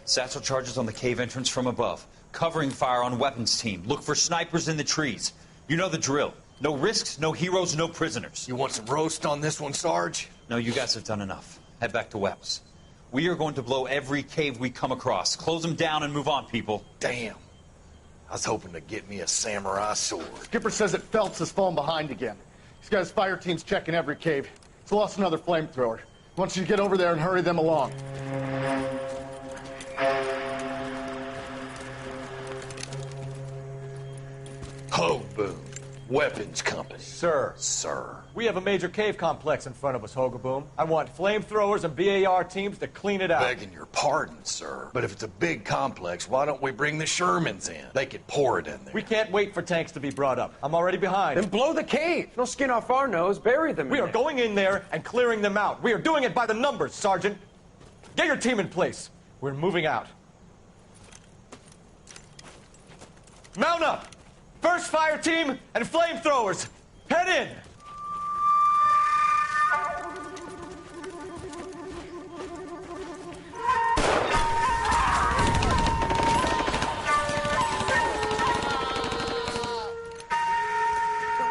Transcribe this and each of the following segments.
Satchel charges on the cave entrance from above. Covering fire on weapons team. Look for snipers in the trees. You know the drill. No risks, no heroes, no prisoners. You want some roast on this one, Sarge? No, you guys have done enough. Head back to Webb's. We are going to blow every cave we come across. Close them down and move on, people. Damn. I was hoping to get me a samurai sword. Skipper says that Phelps has fallen behind again. He's got his fire teams checking every cave. He's lost another flamethrower. He wants you to get over there and hurry them along. Hoboon, Weapons Company. Sir. Sir. We have a major cave complex in front of us, Hogaboom. I want flamethrowers and BAR teams to clean it out. Begging your pardon, sir. But if it's a big complex, why don't we bring the Shermans in? They could pour it in there. We can't wait for tanks to be brought up. I'm already behind. Then blow the cave. No skin off our nose. Bury them. We are going in there and clearing them out. We are doing it by the numbers, Sergeant. Get your team in place. We're moving out. Mount up! First fire team and flamethrowers. Head in!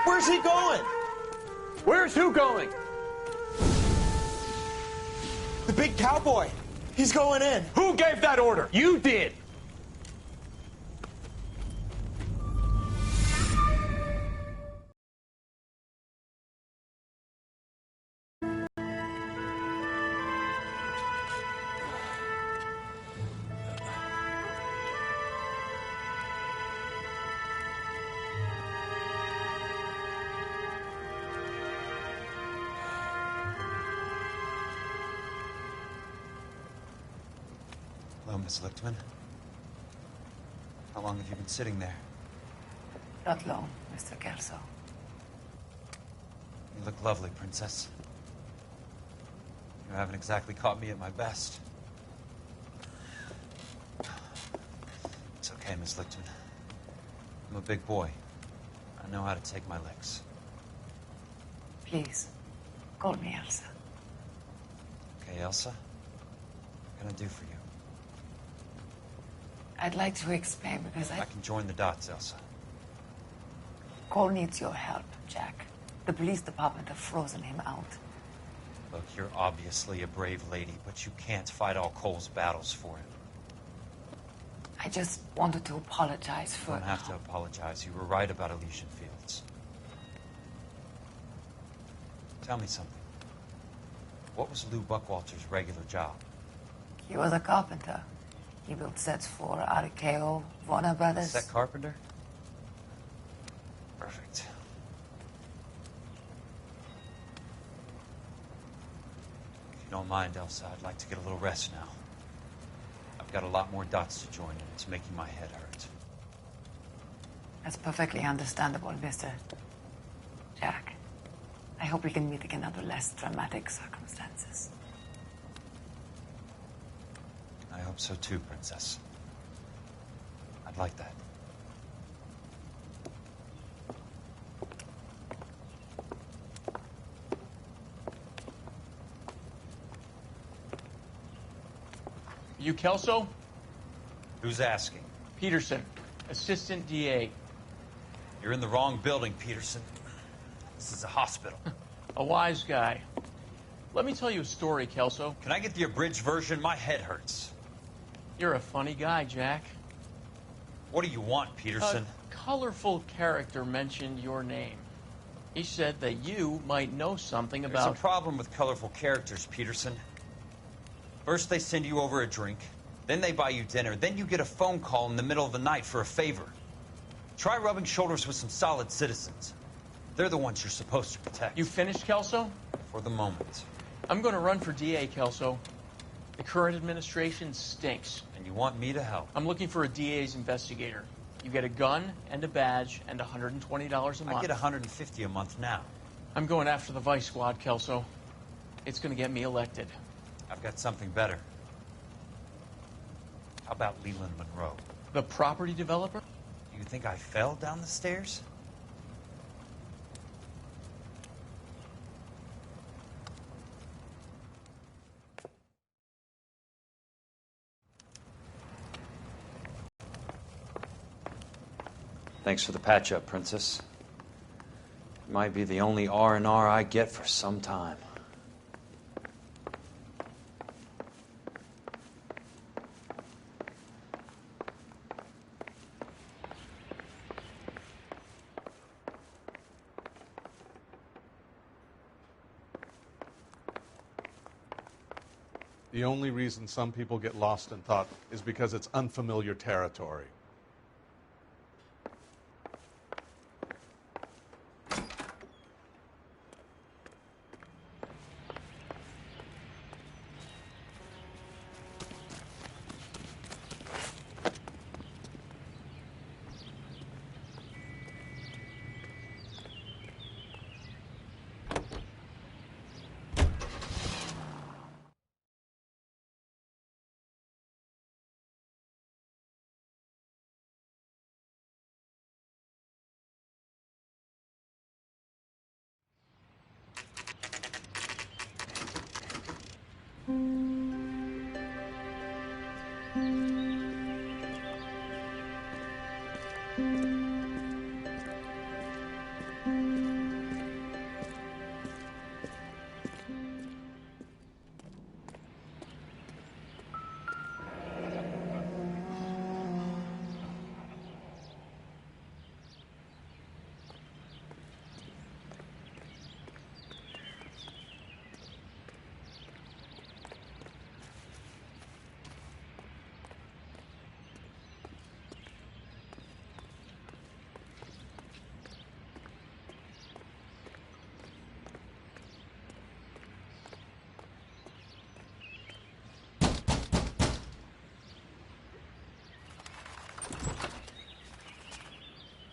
Where's he going? Where's who going? The big cowboy. He's going in. Who gave that order? You did. Hello, Miss Lichtman. How long have you been sitting there? Not long, Mr. Kelso. You look lovely, Princess. You haven't exactly caught me at my best. It's okay, Miss Lichtman. I'm a big boy. I know how to take my licks. Please, call me Elsa. Okay, Elsa? What can I do for you? I'd like to explain because I can join the dots, Elsa. Cole needs your help, Jack. The police department have frozen him out. Look, you're obviously a brave lady, but you can't fight all Cole's battles for him. I just wanted to apologize for... You don't have to apologize. You were right about Elysian Fields. Tell me something. What was Lou Buckwalter's regular job? He was a carpenter. He built sets for RKO, Warner Brothers. Set carpenter? Perfect. If you don't mind, Elsa, I'd like to get a little rest now. I've got a lot more dots to join, and it's making my head hurt. That's perfectly understandable, Mr. Jack. I hope we can meet again under less dramatic circumstances. I hope so too, Princess. I'd like that. You Kelso? Who's asking? Peterson, Assistant DA. You're in the wrong building, Peterson. This is a hospital. A wise guy. Let me tell you a story, Kelso. Can I get the abridged version? My head hurts. You're a funny guy, Jack. What do you want, Peterson? A colorful character mentioned your name. He said that you might know something about... There's a problem with colorful characters, Peterson. First they send you over a drink, then they buy you dinner, then you get a phone call in the middle of the night for a favor. Try rubbing shoulders with some solid citizens. They're the ones you're supposed to protect. You finished, Kelso? For the moment. I'm going to run for DA, Kelso. The current administration stinks. And you want me to help? I'm looking for a DA's investigator. You get a gun and a badge and $120 a month. I get $150 a month now. I'm going after the Vice Squad, Kelso. It's going to get me elected. I've got something better. How about Leland Monroe? The property developer? Do you think I fell down the stairs? Thanks for the patch-up, Princess. It might be the only R&R I get for some time. The only reason some people get lost in thought is because it's unfamiliar territory.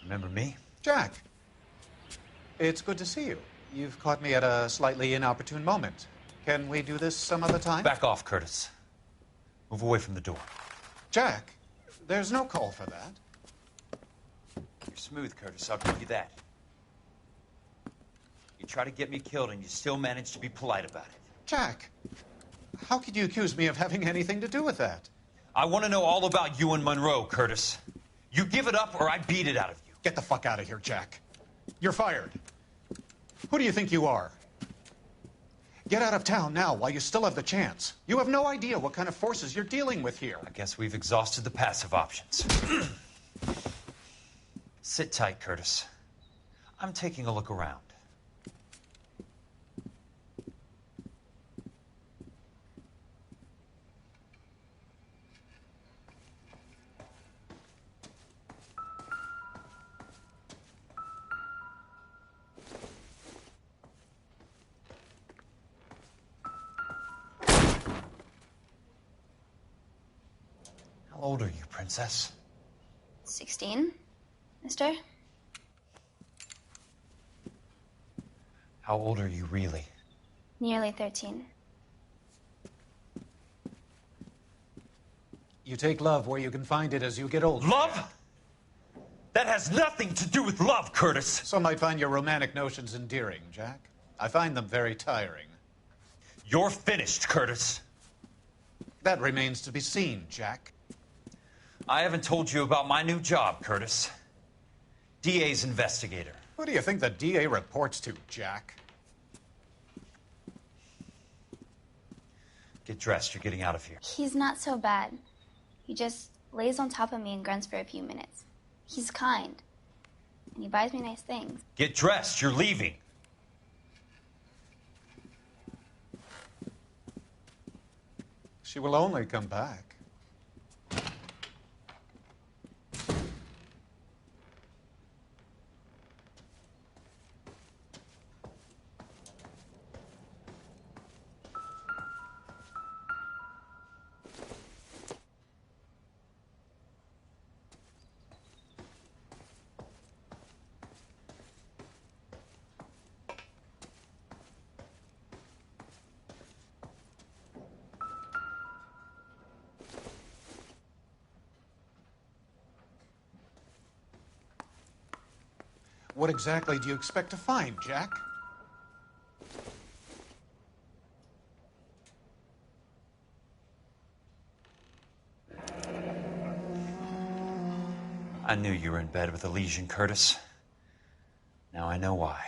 Remember me? Jack, it's good to see you. You've caught me at a slightly inopportune moment. Can we do this some other time? Back off, Curtis. Move away from the door. Jack, there's no call for that. You're smooth, Curtis, I'll give you that. You try to get me killed and you still manage to be polite about it. Jack, how could you accuse me of having anything to do with that? I want to know all about you and Monroe, Curtis. You give it up or I beat it out of you. Get the fuck out of here, Jack. You're fired. Who do you think you are? Get out of town now while you still have the chance. You have no idea what kind of forces you're dealing with here. I guess we've exhausted the passive options. Sit tight, Curtis. I'm taking a look around. How old are you, Princess? 16, mister? How old are you really? Nearly 13. You take love where you can find it as you get older. Love? That has nothing to do with love, Curtis. Some might find your romantic notions endearing, Jack. I find them very tiring. You're finished, Curtis. That remains to be seen, Jack. I haven't told you about my new job, Curtis. DA's investigator. Who do you think the DA reports to, Jack? Get dressed, you're getting out of here. He's not so bad. He just lays on top of me and grunts for a few minutes. He's kind. And he buys me nice things. Get dressed, you're leaving. She will only come back. What exactly do you expect to find, Jack? I knew you were in bed with a lesion, Curtis. Now I know why.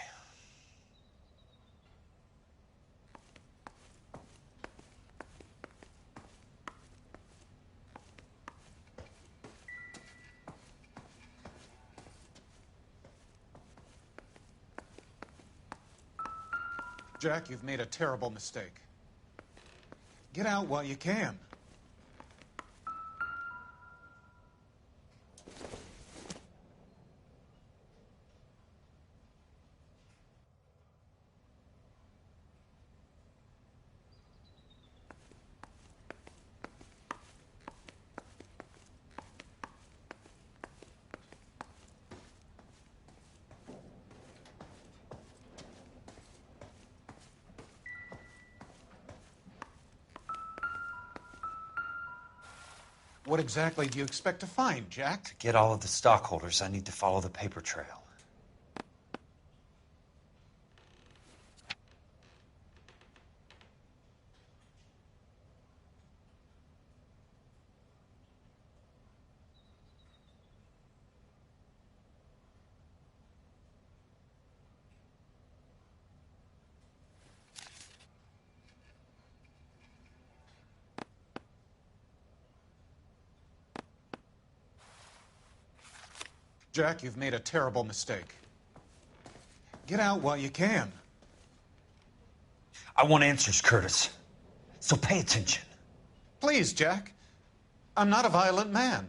Jack, you've made a terrible mistake. Get out while you can. What exactly do you expect to find, Jack? To get all of the stockholders, I need to follow the paper trail. Jack, you've made a terrible mistake. Get out while you can. I want answers, Curtis. So pay attention. Please, Jack. I'm not a violent man.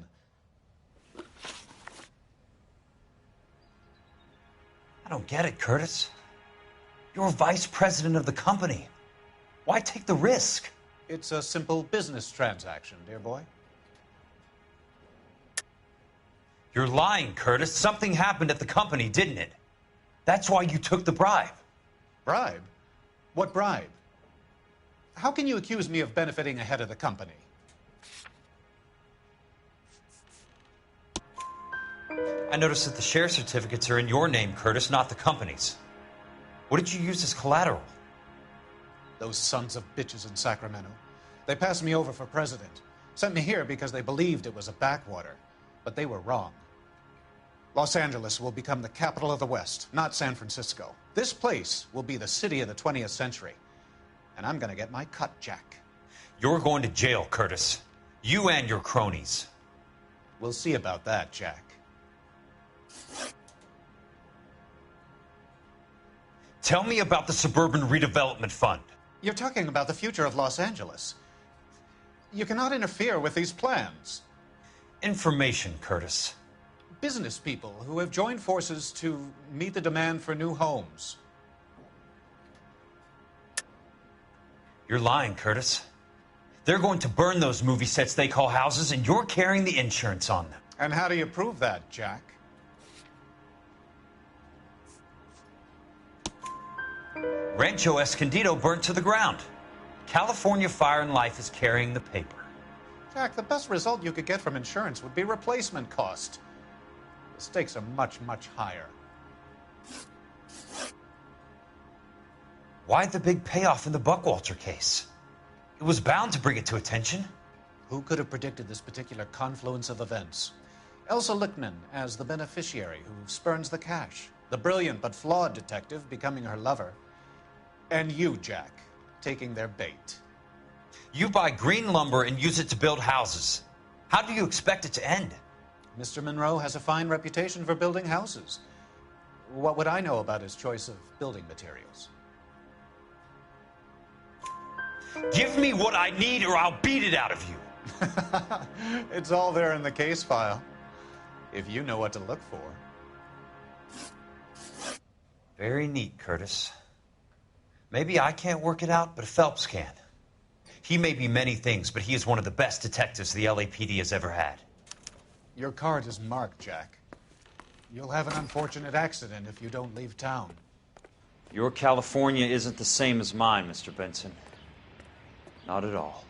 I don't get it, Curtis. You're vice president of the company. Why take the risk? It's a simple business transaction, dear boy. You're lying, Curtis. Something happened at the company, didn't it? That's why you took the bribe. Bribe? What bribe? How can you accuse me of benefiting ahead of the company? I noticed that the share certificates are in your name, Curtis, not the company's. What did you use as collateral? Those sons of bitches in Sacramento. They passed me over for president. Sent me here because they believed it was a backwater. But they were wrong. Los Angeles will become the capital of the West, not San Francisco. This place will be the city of the 20th century. And I'm going to get my cut, Jack. You're going to jail, Curtis. You and your cronies. We'll see about that, Jack. Tell me about the Suburban Redevelopment Fund. You're talking about the future of Los Angeles. You cannot interfere with these plans. Information, Curtis. Business people who have joined forces to meet the demand for new homes. You're lying, Curtis. They're going to burn those movie sets they call houses, and you're carrying the insurance on them. And how do you prove that, Jack? Rancho Escondido burnt to the ground. California Fire and Life is carrying the paper. Jack, the best result you could get from insurance would be replacement cost. The stakes are much, much higher. Why the big payoff in the Buckwalter case? It was bound to bring it to attention. Who could have predicted this particular confluence of events? Elsa Lichtman as the beneficiary who spurns the cash. The brilliant but flawed detective becoming her lover. And you, Jack, taking their bait. You buy green lumber and use it to build houses. How do you expect it to end? Mr. Monroe has a fine reputation for building houses. What would I know about his choice of building materials? Give me what I need or I'll beat it out of you. It's all there in the case file, if you know what to look for. Very neat, Curtis. Maybe I can't work it out, but Phelps can. He may be many things, but he is one of the best detectives the LAPD has ever had. Your card is marked, Jack. You'll have an unfortunate accident if you don't leave town. Your California isn't the same as mine, Mr. Benson. Not at all.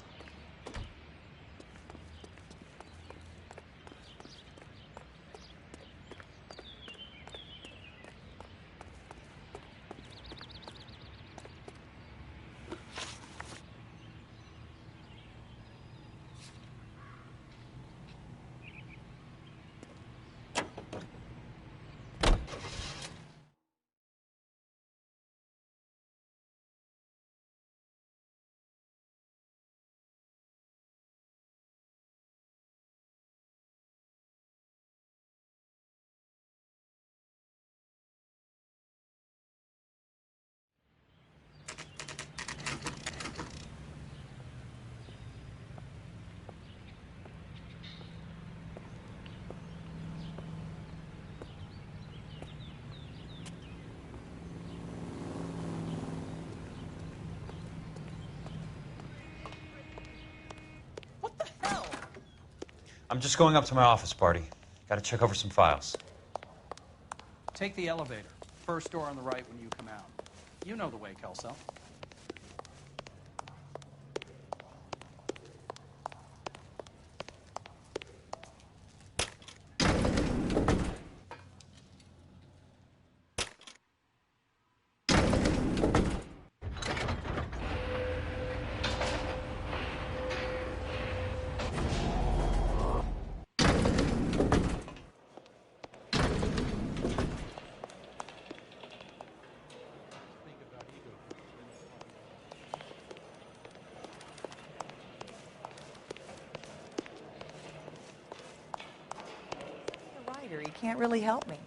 I'm just going up to my office, Barty. Gotta check over some files. Take the elevator. First door on the right when you come out. You know the way, Kelso. He can't really help me.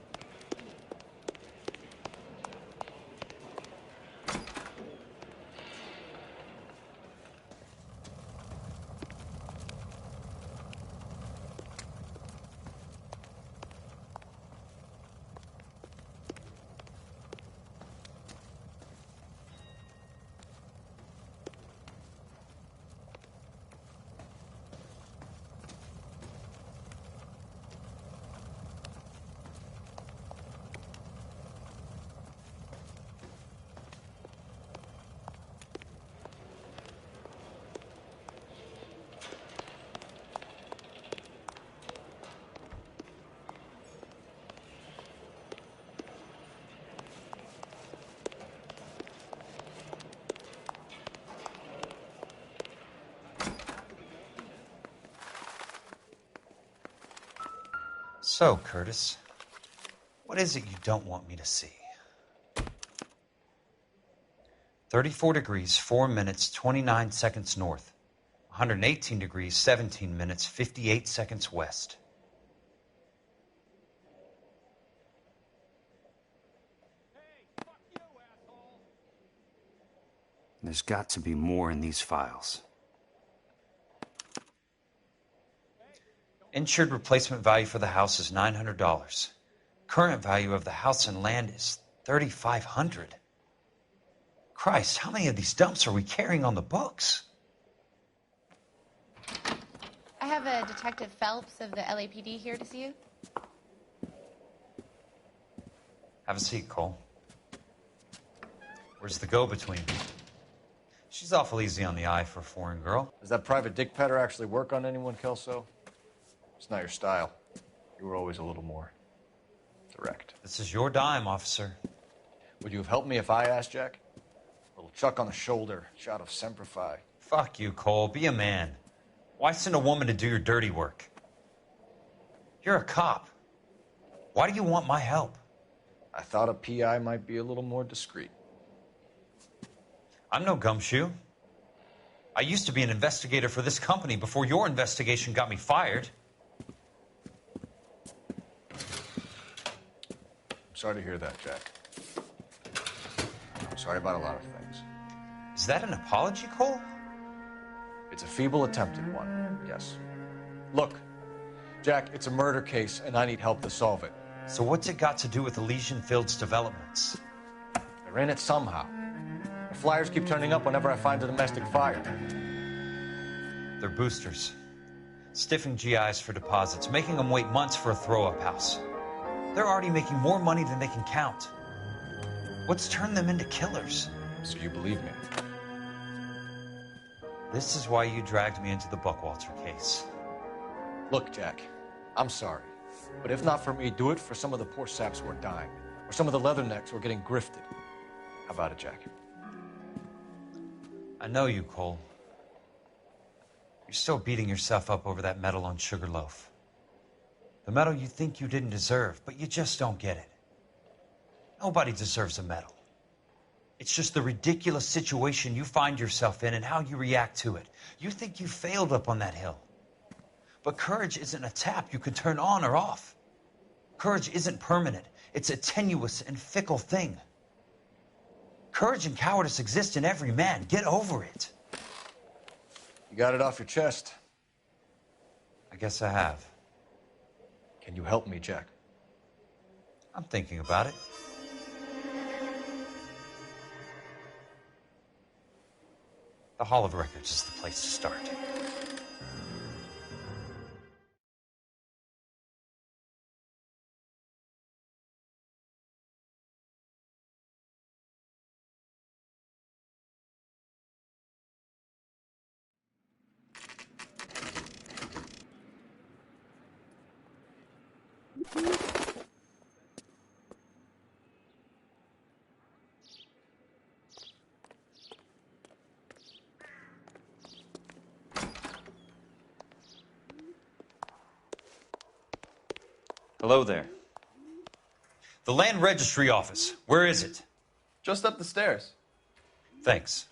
So, Curtis, what is it you don't want me to see? 34 degrees, 4 minutes, 29 seconds north. 118 degrees, 17 minutes, 58 seconds west. There's got to be more in these files. Insured replacement value for the house is $900. Current value of the house and land is $3,500. Christ, how many of these dumps are we carrying on the books? I have a Detective Phelps of the LAPD here to see you. Have a seat, Cole. Where's the go-between? She's awful easy on the eye for a foreign girl. Does that private dick petter actually work on anyone, Kelso? It's not your style. You were always a little more direct. This is your dime, officer. Would you have helped me if I asked, Jack? A little chuck on the shoulder, shot of Semper Fi. Fuck you, Cole. Be a man. Why send a woman to do your dirty work? You're a cop. Why do you want my help? I thought a PI might be a little more discreet. I'm no gumshoe. I used to be an investigator for this company before your investigation got me fired. Sorry to hear that, Jack. Sorry about a lot of things. Is that an apology, Cole? It's a feeble attempt at one, yes. Look, Jack, it's a murder case, and I need help to solve it. So what's it got to do with Elysian Fields developments? They're in it somehow. The flyers keep turning up whenever I find a domestic fire. They're boosters. Stiffing GIs for deposits, making them wait months for a throw-up house. They're already making more money than they can count. What's turned them into killers? So you believe me? This is why you dragged me into the Buckwalter case. Look, Jack, I'm sorry. But if not for me, do it for some of the poor saps who are dying. Or some of the leathernecks who are getting grifted. How about it, Jack? I know you, Cole. You're still beating yourself up over that medal on Sugarloaf. The medal you think you didn't deserve, but you just don't get it. Nobody deserves a medal. It's just the ridiculous situation you find yourself in and how you react to it. You think you failed up on that hill. But courage isn't a tap you can turn on or off. Courage isn't permanent. It's a tenuous and fickle thing. Courage and cowardice exist in every man. Get over it. You got it off your chest. I guess I have. Can you help me, Jack? I'm thinking about it. The Hall of Records is the place to start. Hello there. The Land Registry Office. Where is it? Just up the stairs. Thanks.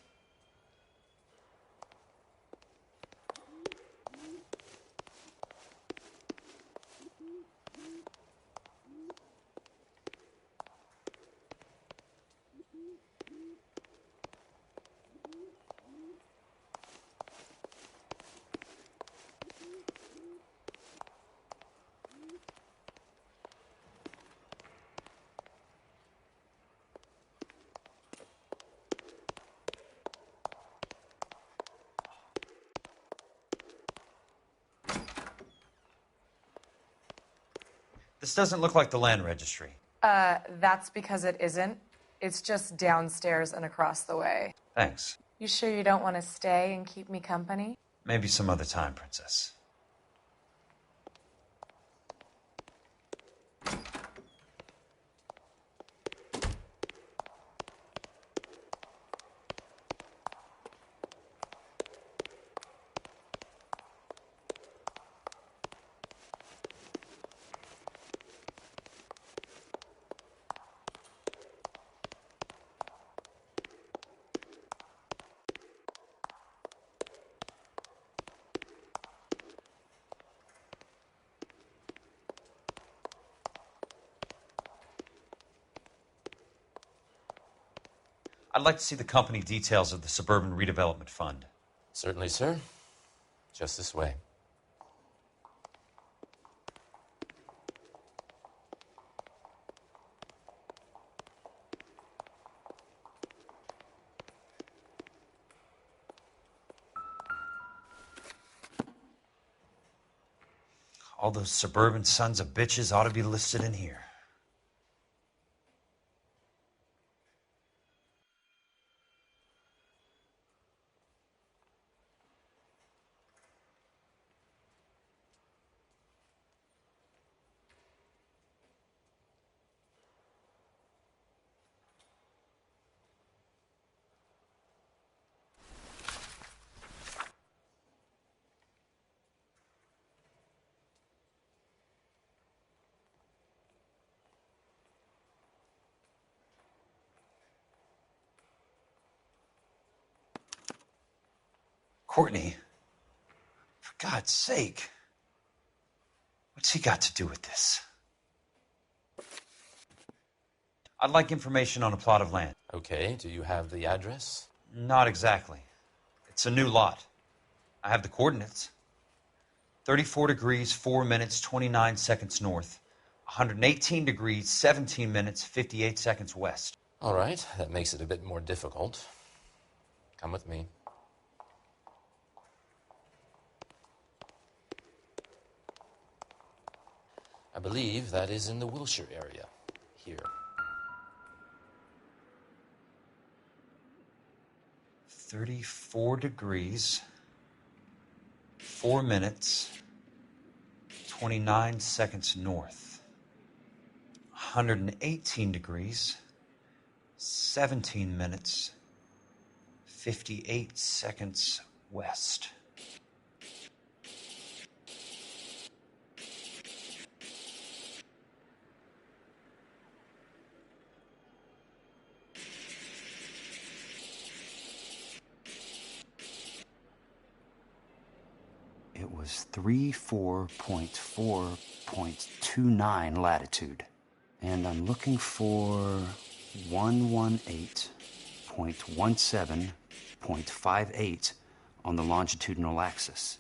This doesn't look like the Land Registry. That's because it isn't. It's just downstairs and across the way. Thanks. You sure you don't want to stay and keep me company? Maybe some other time, Princess. I'd like to see the company details of the Suburban Redevelopment Fund. Certainly, sir. Just this way. All those suburban sons of bitches ought to be listed in here. Courtney, for God's sake, what's he got to do with this? I'd like information on a plot of land. Okay, do you have the address? Not exactly. It's a new lot. I have the coordinates. 34 degrees, 4 minutes, 29 seconds north. 118 degrees, 17 minutes, 58 seconds west. All right, that makes it a bit more difficult. Come with me. I believe that is in the Wilshire area, here. 34 degrees, 4 minutes, 29 seconds north. 118 degrees, 17 minutes, 58 seconds west. It was 34.4.29 latitude. And I'm looking for 118.17.58 on the longitudinal axis.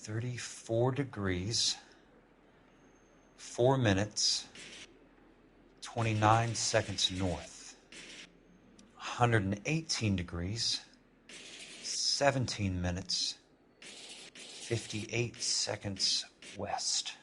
.34 degrees, 4 minutes, 29 seconds north. 118 degrees, 17 minutes, 58 seconds west.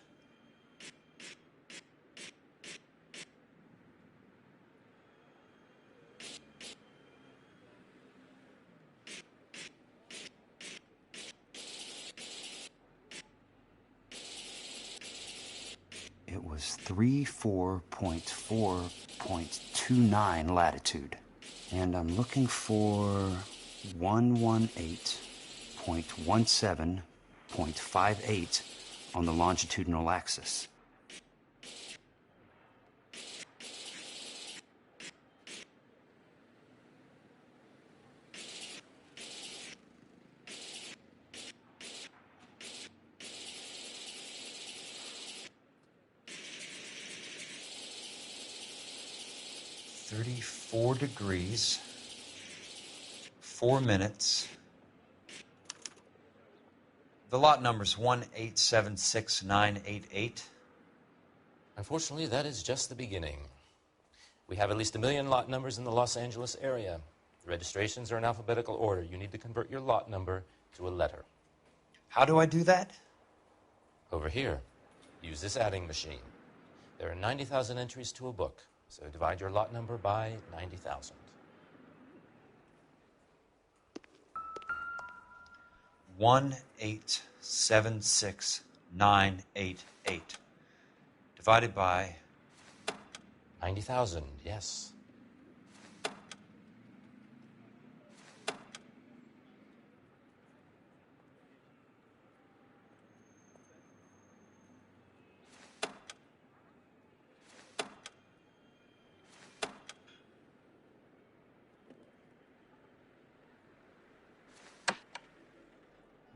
was 34.4.29 latitude. And I'm looking for 118.17.58 on the longitudinal axis. .34 degrees, 4 minutes. The lot number's 1876988. Unfortunately, that is just the beginning. We have at least 1 million lot numbers in the Los Angeles area. The registrations are in alphabetical order. You need to convert your lot number to a letter. How do I do that? Over here. Use this adding machine. There are 90,000 entries to a book, so divide your lot number by 90,000. 1876988 divided by 90,000, yes.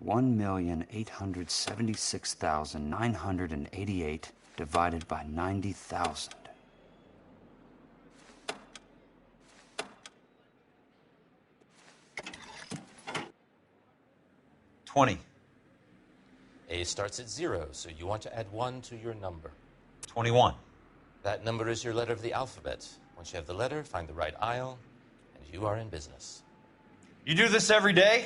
$1,876,988 divided by 90,000. $20. A starts at 0, so you want to add 1 to your number. 21. That number is your letter of the alphabet. Once you have the letter, find the right aisle, and you are in business. You do this every day?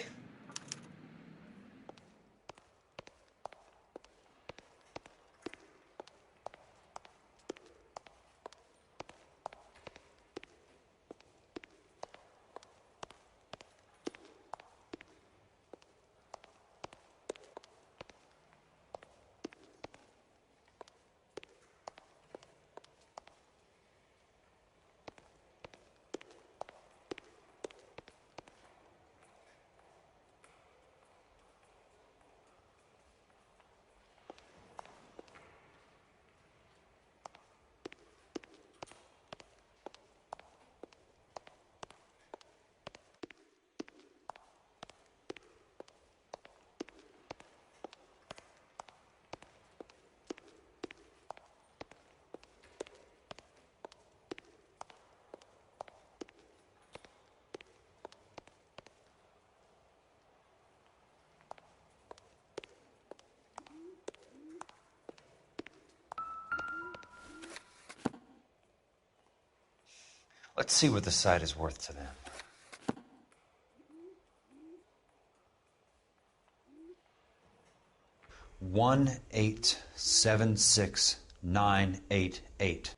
Let's see what the site is worth to them. $1,876,988.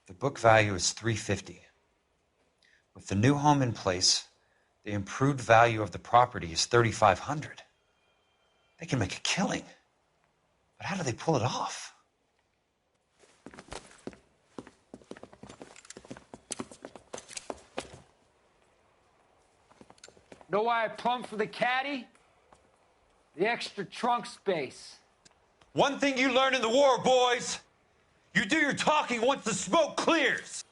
The book value is $350. With the new home in place, the improved value of the property is $3,500. They can make a killing. But how do they pull it off? Know why I plumbed for the caddy? The extra trunk space. One thing you learn in the war, boys. You do your talking once the smoke clears.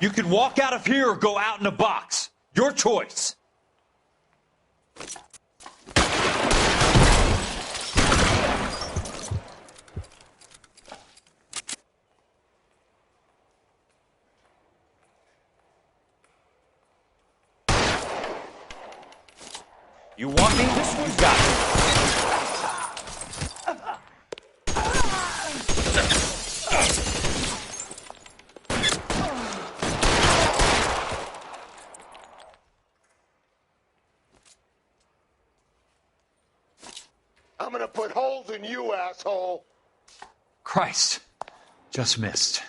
You can walk out of here or go out in a box. Your choice. You want me? You got it. I'm gonna put holes in you, asshole. Christ. Just missed.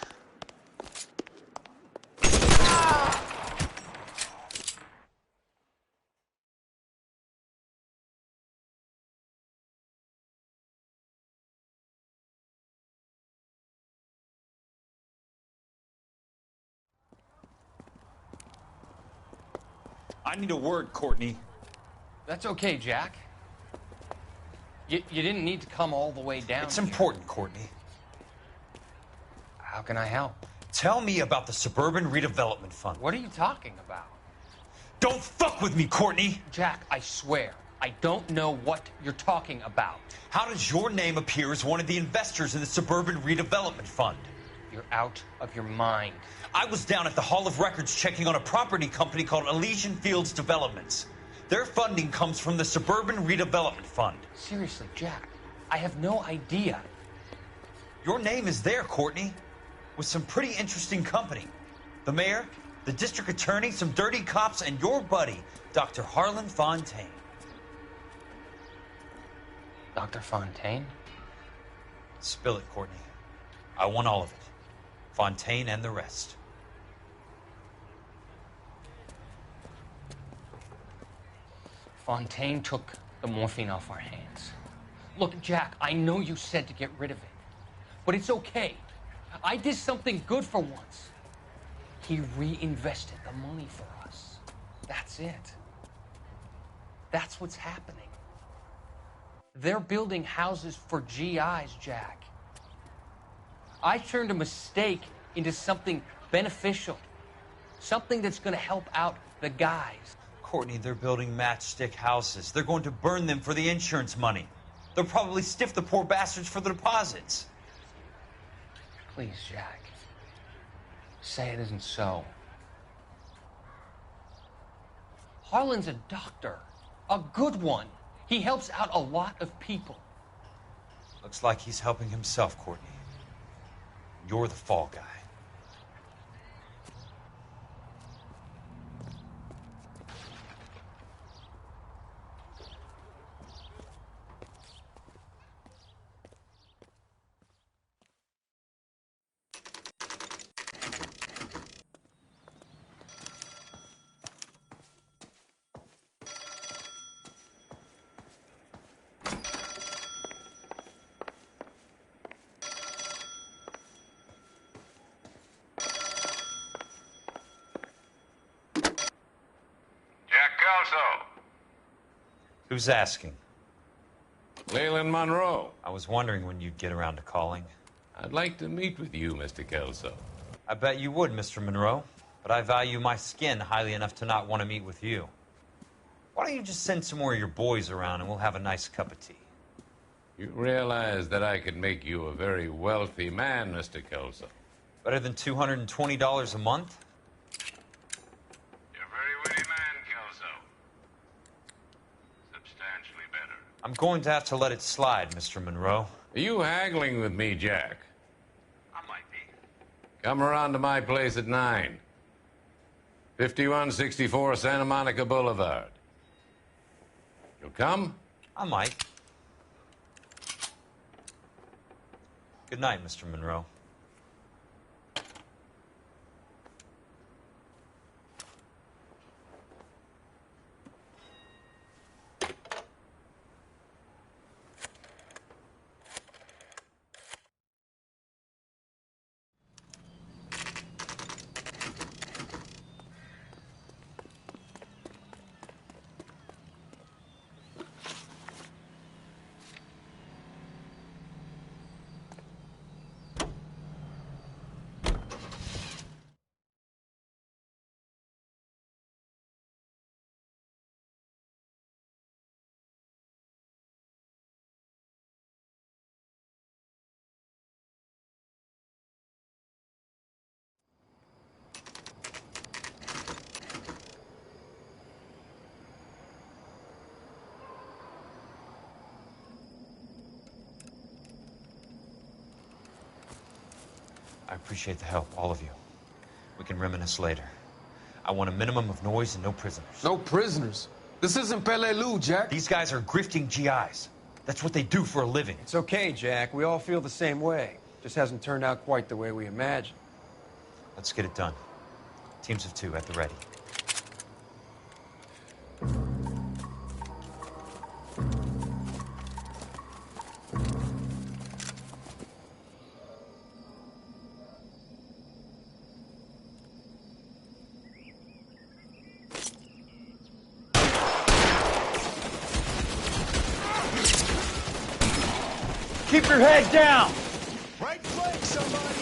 I need a word, Courtney. That's okay, Jack. You didn't need to come all the way down. It's important, Courtney. How can I help? Tell me about the Suburban Redevelopment Fund. What are you talking about? Don't fuck with me, Courtney! Jack, I swear, I don't know what you're talking about. How does your name appear as one of the investors in the Suburban Redevelopment Fund? You're out of your mind. I was down at the Hall of Records checking on a property company called Elysian Fields Developments. Their funding comes from the Suburban Redevelopment Fund. Seriously, Jack, I have no idea. Your name is there, Courtney, with some pretty interesting company. The mayor, the district attorney, some dirty cops, and your buddy, Dr. Harlan Fontaine. Dr. Fontaine? Spill it, Courtney. I want all of it. Fontaine and the rest. Fontaine took the morphine off our hands. Look, Jack, I know you said to get rid of it, but it's okay. I did something good for once. He reinvested the money for us. That's it. That's what's happening. They're building houses for GIs, Jack. I turned a mistake into something beneficial, something that's going to help out the guys. Courtney, they're building matchstick houses. They're going to burn them for the insurance money. They'll probably stiff the poor bastards for the deposits. Please, Jack. Say it isn't so. Harlan's a doctor. A good one. He helps out a lot of people. Looks like he's helping himself, Courtney. You're the fall guy. Who's asking? Leland Monroe. I was wondering when you'd get around to calling. I'd like to meet with you, Mr. Kelso. I bet you would, Mr. Monroe. But I value my skin highly enough to not want to meet with you. Why don't you just send some more of your boys around and we'll have a nice cup of tea? You realize that I could make you a very wealthy man, Mr. Kelso. Better than $220 a month? You're a very witty man, Kelso. Substantially better. I'm going to have to let it slide, Mr. Monroe. Are you haggling with me, Jack? I might be. Come around to my place at 9. 5164 Santa Monica Boulevard. You'll come? I might. Good night, Mr. Monroe. I appreciate the help, all of you. We can reminisce later. I want a minimum of noise and no prisoners. No prisoners? This isn't Peleliu, Jack. These guys are grifting GIs. That's what they do for a living. It's okay, Jack. We all feel the same way. Just hasn't turned out quite the way we imagined. Let's get it done. Teams of 2 at the ready. Keep your head down! Right flank, somebody!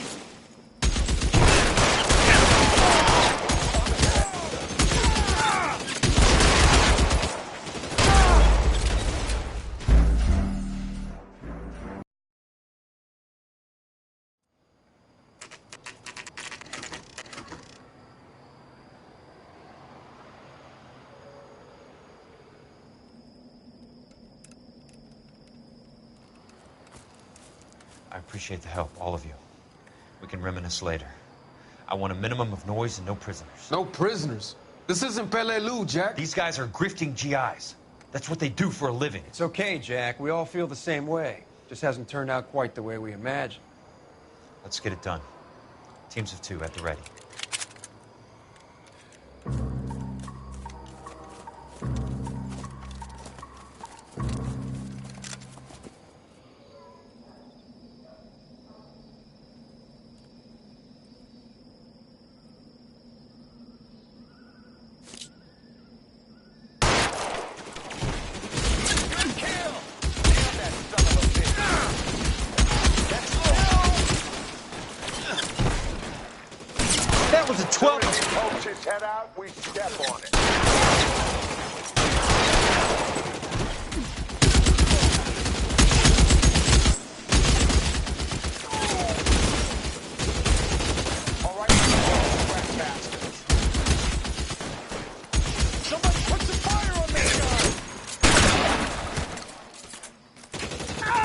I appreciate the help, all of you. We can reminisce later. I want a minimum of noise and no prisoners. No prisoners? This isn't Peleliu, Jack. These guys are grifting GIs. That's what they do for a living. It's okay, Jack. We all feel the same way. Just hasn't turned out quite the way we imagined. Let's get it done. Teams of 2 at the ready. That was a 12. As soon as he pokes his head out, we step on it. All right, rat bastards. Somebody put some fire on this guy!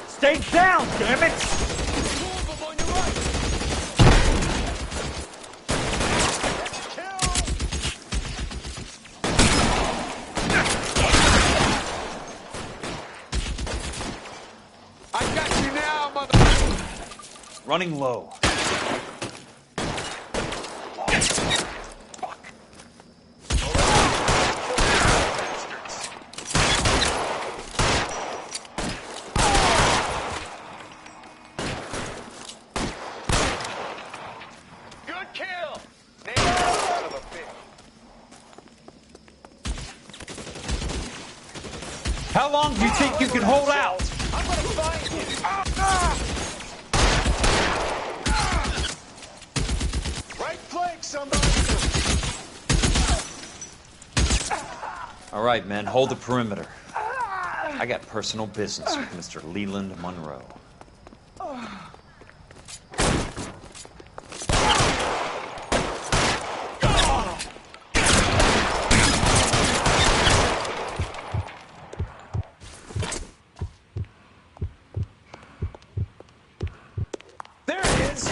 Stay down, damn it! Running low. Good kill! Nailed son of a bitch. How long do you think you can hold out? I'm gonna find you. Right flank, somebody. All right, men, hold the perimeter. I got personal business with Mr. Leland Monroe. There it is.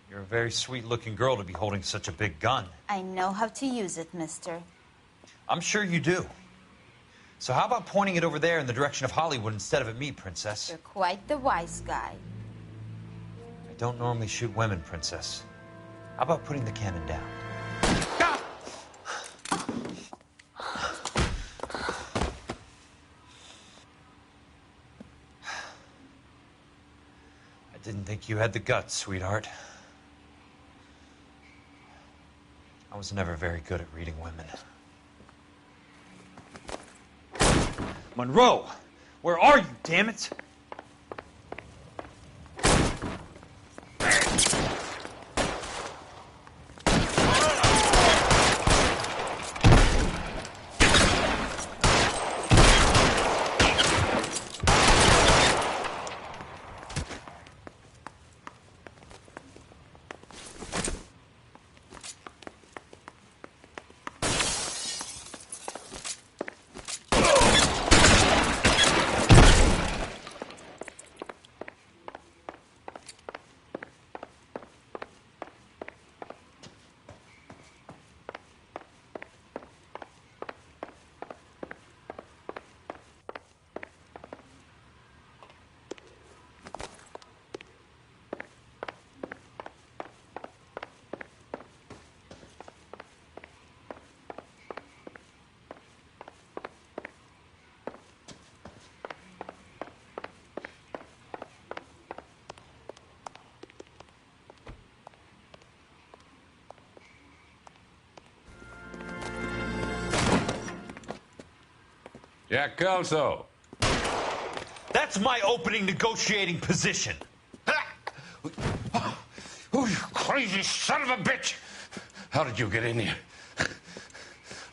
You're a very sweet-looking girl to be holding such a big gun. I know how to use it, mister. I'm sure you do. So how about pointing it over there in the direction of Hollywood instead of at me, Princess? You're quite the wise guy. I don't normally shoot women, Princess. How about putting the cannon down? I didn't think you had the guts, sweetheart. I was never very good at reading women. Monroe! Where are you, damn it? Jack Kelso. That's my opening negotiating position. Oh, you crazy son of a bitch! How did you get in here?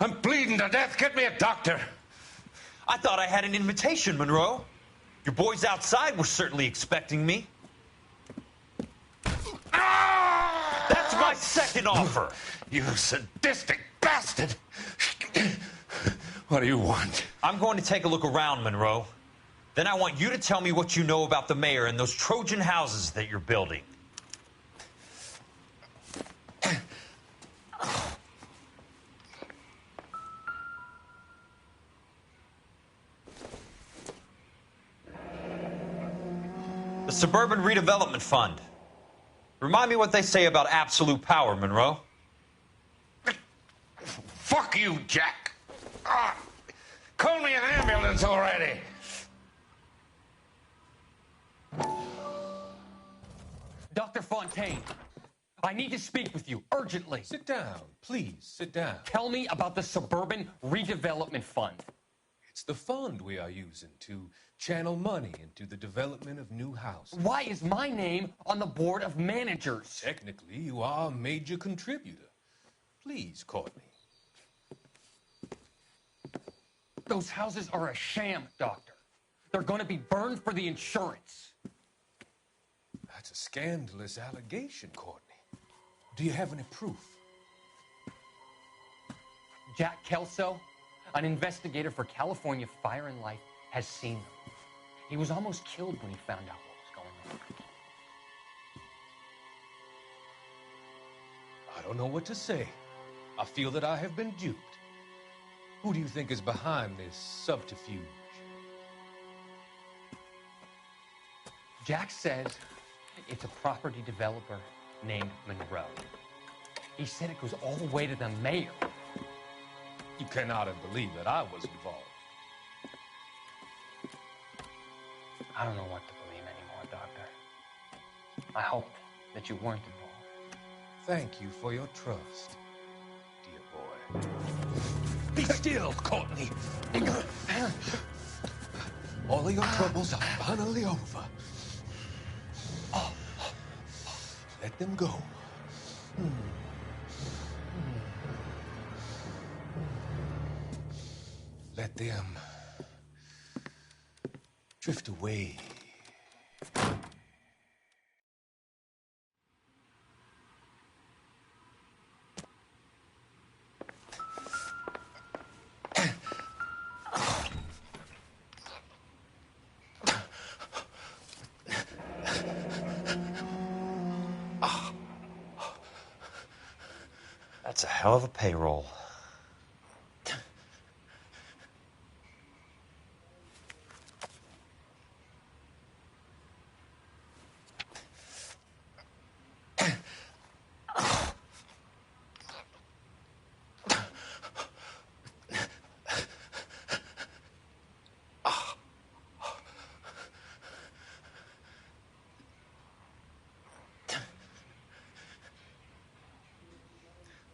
I'm bleeding to death. Get me a doctor. I thought I had an invitation, Monroe. Your boys outside were certainly expecting me. That's my second offer. You sadistic bastard! What do you want? I'm going to take a look around, Monroe. Then I want you to tell me what you know about the mayor and those Trojan houses that you're building. The Suburban Redevelopment Fund. Remind me what they say about absolute power, Monroe. Fuck you, Jack. Call me an ambulance already. Dr. Fontaine, I need to speak with you urgently. Sit down. Please, sit down. Tell me about the Suburban Redevelopment Fund. It's the fund we are using to channel money into the development of new houses. Why is my name on the board of managers? Technically, you are a major contributor. Please, Courtney. Those houses are a sham, Doctor. They're going to be burned for the insurance. That's a scandalous allegation, Courtney. Do you have any proof? Jack Kelso, an investigator for California Fire and Life, has seen them. He was almost killed when he found out what was going on. I don't know what to say. I feel that I have been duped. Who do you think is behind this subterfuge? Jack says it's a property developer named Monroe. He said it goes all the way to the mayor. You cannot believe that I was involved. I don't know what to believe anymore, Doctor. I hope that you weren't involved. Thank you for your trust, dear boy. Be still, Courtney. All of your troubles are finally over. Let them go. Let them drift away. That's a hell of a payroll.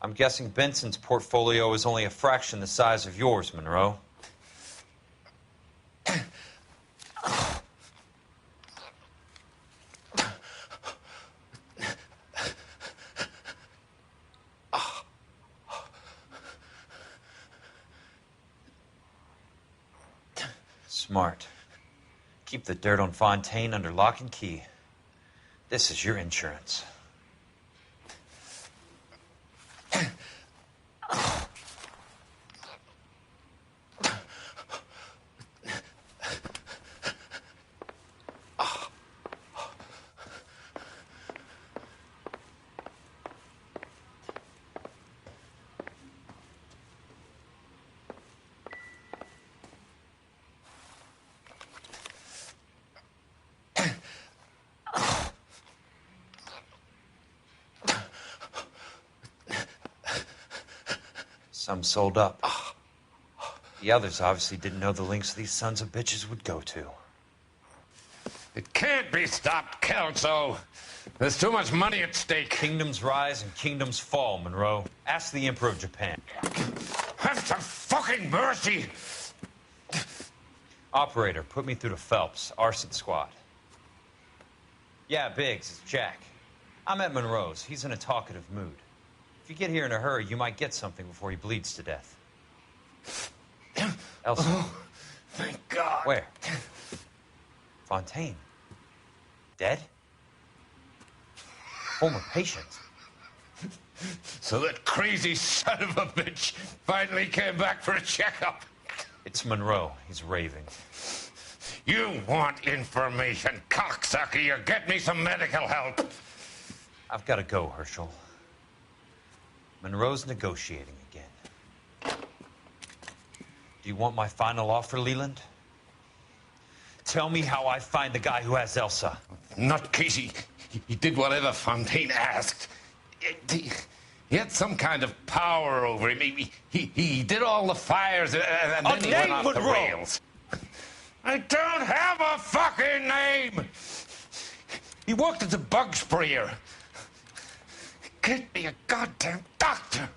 I'm guessing Benson's portfolio is only a fraction the size of yours, Monroe. Smart. Keep the dirt on Fontaine under lock and key. This is your insurance. Some sold up. The others obviously didn't know the lengths these sons of bitches would go to. It can't be stopped, Kelso. There's too much money at stake. Kingdoms rise and kingdoms fall, Monroe. Ask the Emperor of Japan. Have some fucking mercy! Operator, put me through to Phelps, arson squad. Yeah, Biggs, it's Jack. I'm at Monroe's. He's in a talkative mood. If you get here in a hurry, you might get something before he bleeds to death. Elsa. Oh, thank God. Where? Fontaine. Dead? Former patient. So that crazy son of a bitch finally came back for a checkup. It's Monroe. He's raving. You want information, cocksucker. You get me some medical help. I've got to go, Herschel. Monroe's negotiating again. Do you want my final offer, Leland? Tell me how I find the guy who has Elsa. Nutcase, he did whatever Fontaine asked. He had some kind of power over him. He did all the fires, and then he went off the rails. I don't have a fucking name! He worked as a bug sprayer. Get me a goddamn doctor!